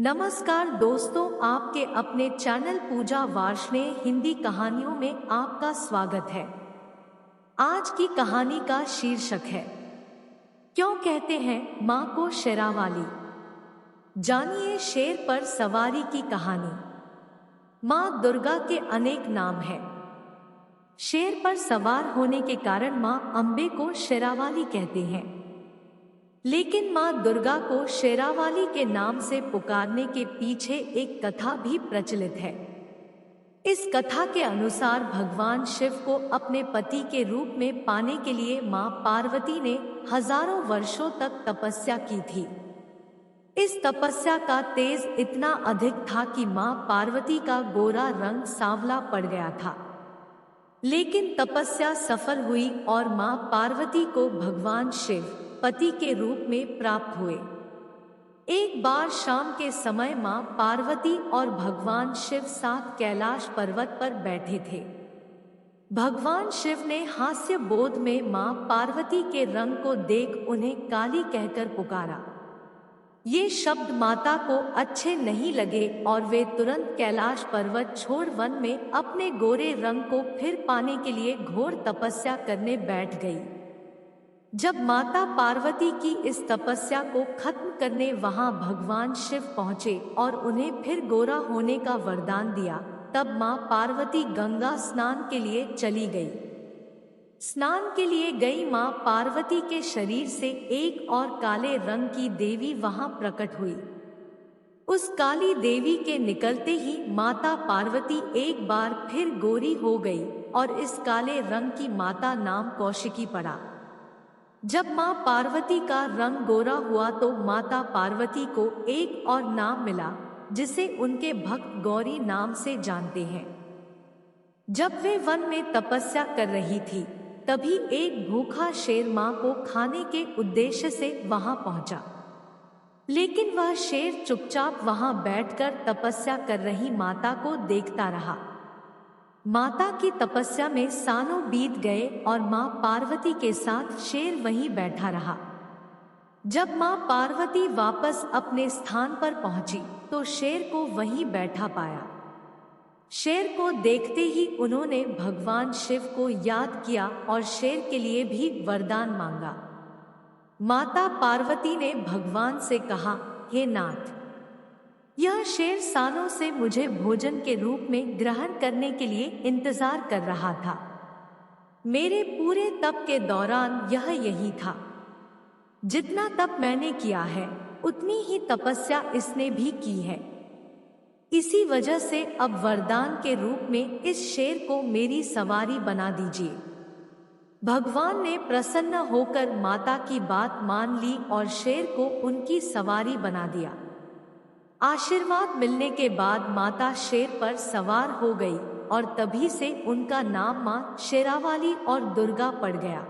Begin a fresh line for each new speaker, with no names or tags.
नमस्कार दोस्तों, आपके अपने चैनल पूजा वार्ष्णेय हिंदी कहानियों में आपका स्वागत है। आज की कहानी का शीर्षक है क्यों कहते हैं मां को शेरावाली। जानिए शेर पर सवारी की कहानी। मां दुर्गा के अनेक नाम हैं। शेर पर सवार होने के कारण मां अंबे को शेरावाली कहते हैं। लेकिन मां दुर्गा को शेरावाली के नाम से पुकारने के पीछे एक कथा भी प्रचलित है। इस कथा के अनुसार भगवान शिव को अपने पति के रूप में पाने के लिए मां पार्वती ने हजारों वर्षों तक तपस्या की थी। इस तपस्या का तेज इतना अधिक था कि मां पार्वती का गोरा रंग सांवला पड़ गया था। लेकिन तपस्या सफल हुई और मां पार्वती को भगवान शिव पति के रूप में प्राप्त हुए। एक बार शाम के समय मां पार्वती और भगवान शिव साथ कैलाश पर्वत पर बैठे थे। भगवान शिव ने हास्य बोध में मां पार्वती के रंग को देख उन्हें काली कहकर पुकारा। ये शब्द माता को अच्छे नहीं लगे और वे तुरंत कैलाश पर्वत छोड़ वन में अपने गोरे रंग को फिर पाने के लिए घोर तपस्या करने बैठ गई। जब माता पार्वती की इस तपस्या को खत्म करने वहां भगवान शिव पहुंचे और उन्हें फिर गोरा होने का वरदान दिया, तब मां पार्वती गंगा स्नान के लिए चली गई। स्नान के लिए गई मां पार्वती के शरीर से एक और काले रंग की देवी वहां प्रकट हुई। उस काली देवी के निकलते ही माता पार्वती एक बार फिर गोरी हो गई और इस काले रंग की माता नाम कौशिकी पड़ा। जब मां पार्वती का रंग गोरा हुआ तो माता पार्वती को एक और नाम मिला जिसे उनके भक्त गौरी नाम से जानते हैं। जब वे वन में तपस्या कर रही थी, तभी एक भूखा शेर मां को खाने के उद्देश्य से वहां पहुंचा। लेकिन वह शेर चुपचाप वहां बैठकर तपस्या कर रही माता को देखता रहा। माता की तपस्या में सालों बीत गए और मां पार्वती के साथ शेर वहीं बैठा रहा। जब मां पार्वती वापस अपने स्थान पर पहुंची तो शेर को वहीं बैठा पाया। शेर को देखते ही उन्होंने भगवान शिव को याद किया और शेर के लिए भी वरदान मांगा। माता पार्वती ने भगवान से कहा, हे नाथ, यह शेर सालों से मुझे भोजन के रूप में ग्रहण करने के लिए इंतजार कर रहा था। मेरे पूरे तप के दौरान यह यही था। जितना तप मैंने किया है, उतनी ही तपस्या इसने भी की है। इसी वजह से अब वरदान के रूप में इस शेर को मेरी सवारी बना दीजिए। भगवान ने प्रसन्न होकर माता की बात मान ली और शेर को उनकी सवारी बना दिया। आशीर्वाद मिलने के बाद माता शेर पर सवार हो गई और तभी से उनका नाम मां शेरावाली और दुर्गा पड़ गया।